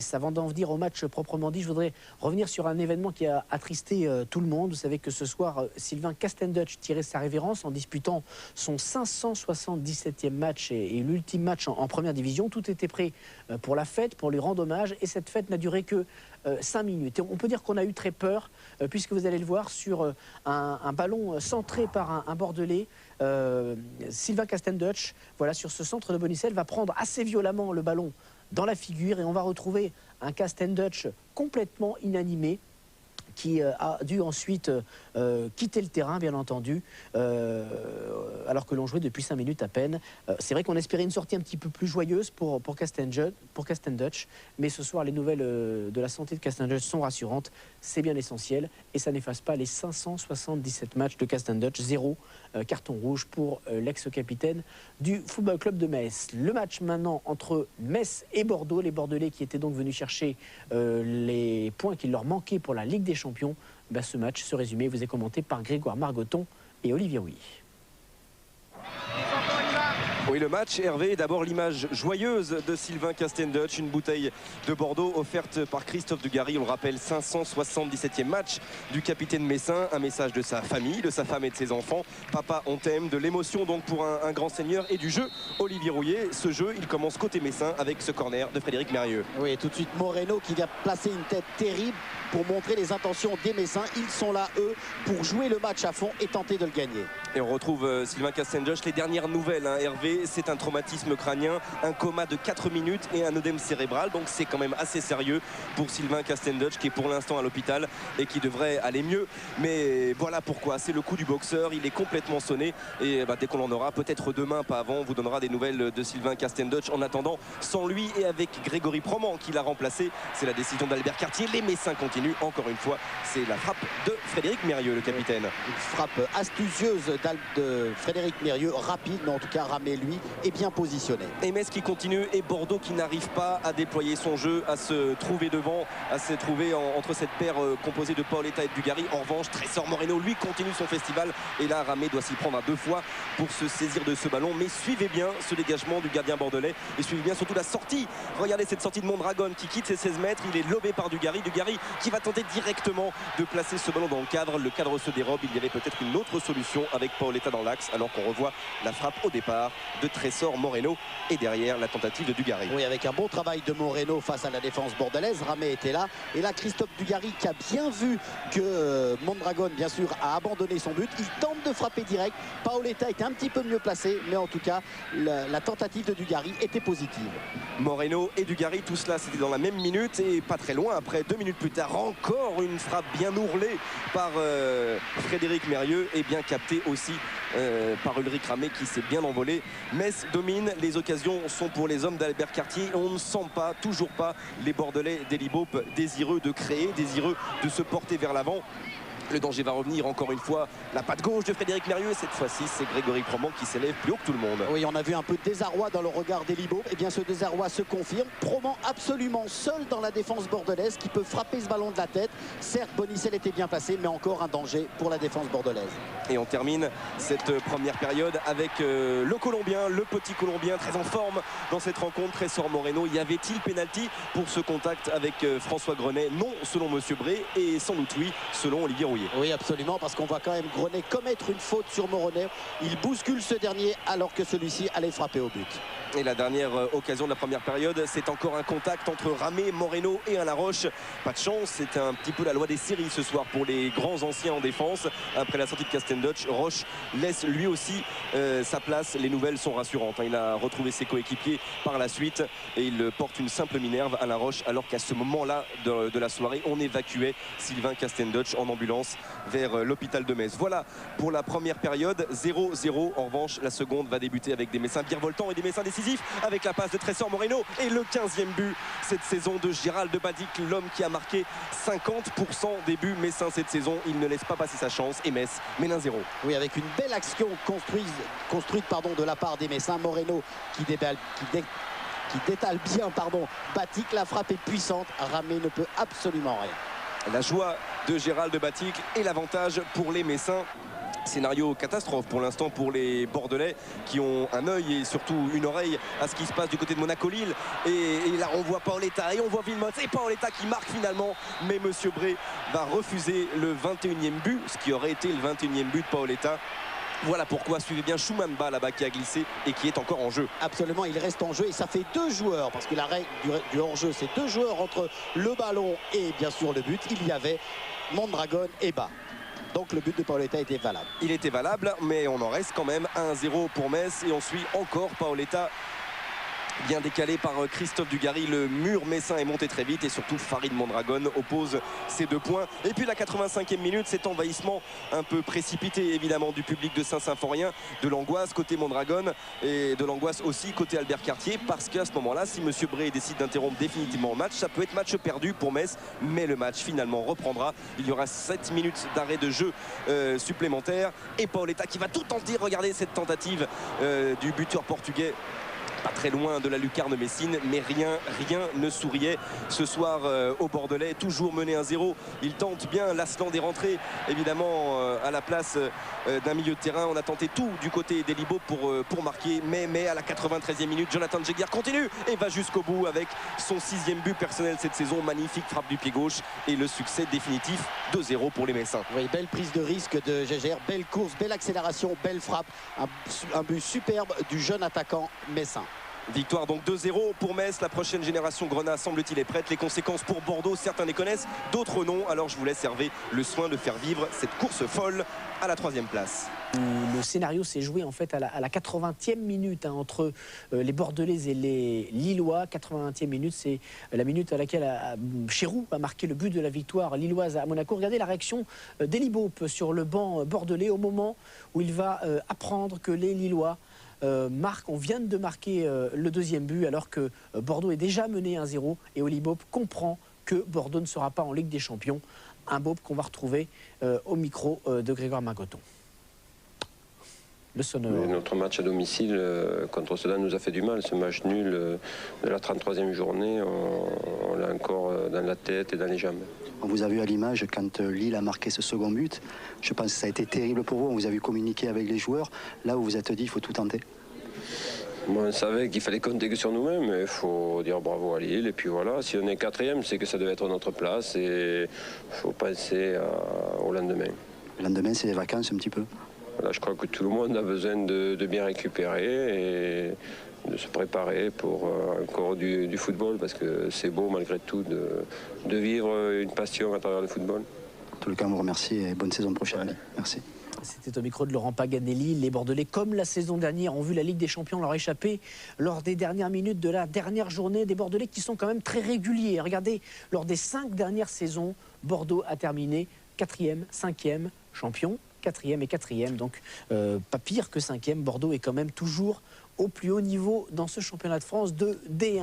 Metz. Avant d'en venir au match proprement dit, je voudrais revenir sur un événement qui a attristé tout le monde. Vous savez que ce soir, Sylvain Castendutch tirait sa révérence en disputant son 577e match et l'ultime match en première division. Tout était prêt pour la fête, pour lui rendre hommage, et cette fête n'a duré que 5 minutes. Et on peut dire qu'on a eu très peur, puisque vous allez le voir sur un ballon centré par un Bordelais. Sylvain Castendutch, voilà, sur ce centre de Bonicel, va prendre assez violemment le ballon dans la figure, et on va retrouver un Castendutch complètement inanimé qui a dû ensuite quitter le terrain, bien entendu, alors que l'on jouait depuis 5 minutes à peine. C'est vrai qu'on espérait une sortie un petit peu plus joyeuse pour Castendutch, mais ce soir, les nouvelles de la santé de Castendutch sont rassurantes. C'est bien essentiel, et ça n'efface pas les 577 matchs de Castendutch. 0 carton rouge pour l'ex-capitaine du Football Club de Metz. Le match maintenant entre Metz et Bordeaux, les Bordelais qui étaient donc venus chercher les points qu'il leur manquait pour la Ligue des Champions. Ce match, ce résumé, vous est commenté par Grégoire Margoton et Olivier Rouilly. Oui, le match, Hervé, d'abord l'image joyeuse de Sylvain Castendutch, une bouteille de Bordeaux offerte par Christophe Dugarry. On le rappelle, 577e match du capitaine messin. Un message de sa famille, de sa femme et de ses enfants. Papa, on t'aime. De l'émotion donc pour un grand seigneur, et du jeu, Olivier Rouillet. Ce jeu, il commence côté messin avec ce corner de Frédéric Mérieux. Oui, tout de suite Moreno qui vient placer une tête terrible pour montrer les intentions des Messins. Ils sont là, eux, pour jouer le match à fond et tenter de le gagner. Et on retrouve Sylvain Castendutch. Les dernières nouvelles, Hervé, c'est un traumatisme crânien, un coma de 4 minutes et un œdème cérébral. Donc c'est quand même assez sérieux pour Sylvain Castendutch, qui est pour l'instant à l'hôpital et qui devrait aller mieux. Mais voilà pourquoi, c'est le coup du boxeur. Il est complètement sonné, et dès qu'on en aura, peut-être demain, pas avant, on vous donnera des nouvelles de Sylvain Castendutch. En attendant, sans lui et avec Grégory Proman qui l'a remplacé, c'est la décision d'Albert Cartier. Les Messins continuent. Encore une fois, c'est la frappe de Frédéric Mérieux, le capitaine. Une frappe astucieuse de Frédéric Mérieux, rapide, mais en tout cas Ramé, lui, est bien positionné. Et Metz qui continue, et Bordeaux qui n'arrive pas à déployer son jeu, à se trouver devant, à se trouver entre cette paire composée de Paoletta et de Dugarry. En revanche, Trésor Moreno, lui, continue son festival, et là Ramé doit s'y prendre à 2 fois pour se saisir de ce ballon. Mais suivez bien ce dégagement du gardien bordelais, et suivez bien surtout la sortie. Regardez cette sortie de Mondragon qui quitte ses 16 mètres. Il est lobé par Dugarry qui va tenter directement de placer ce ballon dans le cadre. Le cadre se dérobe. Il y avait peut-être une autre solution avec Paoletta dans l'axe, alors qu'on revoit la frappe au départ de Trésor Moreno, et derrière la tentative de Dugarry. Oui, avec un bon travail de Moreno face à la défense bordelaise. Ramé était là, et là Christophe Dugarry, qui a bien vu que Mondragon, bien sûr, a abandonné son but. Il tente de frapper direct. Paoletta était un petit peu mieux placé, mais en tout cas la tentative de Dugarry était positive. Moreno et Dugarry, tout cela c'était dans la même minute, et pas très loin après, 2 minutes plus tard, encore une frappe bien ourlée par Frédéric Mérieux, et bien captée aussi par Ulrich Ramé, qui s'est bien envolé. Metz domine, les occasions sont pour les hommes d'Albert Cartier. On ne sent pas, toujours pas, les Bordelais d'Eli Boep désireux de créer, désireux de se porter vers l'avant. Le danger va revenir encore une fois. La patte gauche de Frédéric Mérieux. Cette fois-ci, c'est Grégory Proman qui s'élève plus haut que tout le monde. Oui, on a vu un peu de désarroi dans le regard d'Eli Boep. Et bien, ce désarroi se confirme. Proman absolument seul dans la défense bordelaise, qui peut frapper ce ballon de la tête. Certes, Bonicel était bien placé, mais encore un danger pour la défense bordelaise. Et on termine cette première période avec le Colombien, le petit Colombien, très en forme dans cette rencontre. Trésor Moreno. Y avait-il pénalty pour ce contact avec François Grenet? Non, selon Monsieur Bré, et sans doute oui, selon Olivier Rouillet. Oui, absolument, parce qu'on voit quand même Grenet commettre une faute sur Moreno. Il bouscule ce dernier alors que celui-ci allait frapper au but. Et la dernière occasion de la première période, c'est encore un contact entre Ramé, Moreno et Alain Roche. Pas de chance, c'est un petit peu la loi des séries ce soir pour les grands anciens en défense. Après la sortie de Castendutch, Roche laisse lui aussi sa place. Les nouvelles sont rassurantes. Il a retrouvé ses coéquipiers par la suite, et il porte une simple minerve, Alain Roche, alors qu'à ce moment-là de la soirée, on évacuait Sylvain Castendutch en ambulance vers l'hôpital de Metz. Voilà pour la première période, 0-0. En revanche, la seconde va débuter avec des Messins virevoltants et des Messins décisifs, avec la passe de Trésor Moreno et le 15e but cette saison de Gérald Badic, l'homme qui a marqué 50% des buts Messins cette saison. Il ne laisse pas passer sa chance, et Metz mène 1-0. Oui, avec une belle action construite de la part des Messins. Moreno qui détale bien Badic. La frappe est puissante. Ramé ne peut absolument rien. La joie de Gérald Badic et l'avantage pour les Messins. Scénario catastrophe pour l'instant pour les Bordelais qui ont un œil et surtout une oreille à ce qui se passe du côté de Monaco-Lille. Et là on voit Paoletta et on voit Wilmots et Paoletta qui marque finalement. Mais Monsieur Bray va refuser le 21e but, ce qui aurait été le 21e but de Paoletta. Voilà pourquoi suivez bien Choumanba là-bas qui a glissé et qui est encore en jeu. Absolument, il reste en jeu et ça fait 2 joueurs parce que la règle du hors-jeu, c'est 2 joueurs entre le ballon et bien sûr le but. Il y avait Mondragon et Bas. Donc le but de Paoletta était valable. Il était valable, mais on en reste quand même 1-0 pour Metz et on suit encore Paoletta. Bien décalé par Christophe Dugarry, le mur messin est monté très vite et surtout Farid Mondragon oppose ces 2 points. Et puis la 85e minute, cet envahissement un peu précipité évidemment du public de Saint-Symphorien, de l'angoisse côté Mondragon et de l'angoisse aussi côté Albert Cartier, parce qu'à ce moment-là, si Monsieur Bray décide d'interrompre définitivement le match, ça peut être match perdu pour Metz, mais le match finalement reprendra. Il y aura 7 minutes d'arrêt de jeu supplémentaire et Paoletta qui va tout tenter. Regardez cette tentative du buteur portugais. Pas très loin de la lucarne messine, mais rien ne souriait ce soir au Bordelais, toujours mené 1-0. Il tente bien, Lasland est rentré évidemment à la place d'un milieu de terrain. On a tenté tout du côté des Libos pour marquer, mais à la 93e minute, Jonathan Djeguiar continue et va jusqu'au bout avec son 6e but personnel cette saison. Magnifique frappe du pied gauche et le succès définitif 2-0 pour les Messins. Oui, belle prise de risque de Djeguiar, belle course, belle accélération, belle frappe, un but superbe du jeune attaquant messin. Victoire donc 2-0 pour Metz. La prochaine génération Grenat semble-t-il est prête. Les conséquences pour Bordeaux, certains les connaissent, d'autres non. Alors je vous laisse Hervé le soin de faire vivre cette course folle à la 3e place. Le scénario s'est joué en fait à la 80e minute entre les Bordelais et les Lillois. 80e minute, c'est la minute à laquelle Chéroux a marqué le but de la victoire lilloise à Monaco. Regardez la réaction d'Eli Bope sur le banc bordelais au moment où il va apprendre que les Lillois on vient de marquer le 2e but alors que Bordeaux est déjà mené 1-0 et Oli Bope comprend que Bordeaux ne sera pas en Ligue des Champions. Un Bope qu'on va retrouver au micro de Grégoire Margoton. Le sonore. Notre match à domicile contre Sedan nous a fait du mal. Ce match nul de la 33e journée, on l'a encore dans la tête et dans les jambes. On vous a vu à l'image quand Lille a marqué ce second but. Je pense que ça a été terrible pour vous. On vous a vu communiquer avec les joueurs. Là, vous vous êtes dit, il faut tout tenter. Bon, on savait qu'il fallait compter que sur nous-mêmes, mais il faut dire bravo à Lille. Et puis voilà, si on est 4e, c'est que ça devait être notre place. Et il faut penser au lendemain. Le lendemain, c'est les vacances un petit peu. Là, je crois que tout le monde a besoin de bien récupérer et de se préparer pour encore du football, parce que c'est beau malgré tout de vivre une passion à travers le football. En tout cas, on vous remercie et bonne saison prochaine. Ouais. Merci. C'était au micro de Laurent Paganelli. Les Bordelais, comme la saison dernière, ont vu la Ligue des Champions leur échapper lors des dernières minutes de la dernière journée. Des Bordelais qui sont quand même très réguliers. Regardez, lors des 5 dernières saisons, Bordeaux a terminé 4e, 5e champion. 4e et 4e, donc pas pire que 5e. Bordeaux est quand même toujours au plus haut niveau dans ce championnat de France de D1.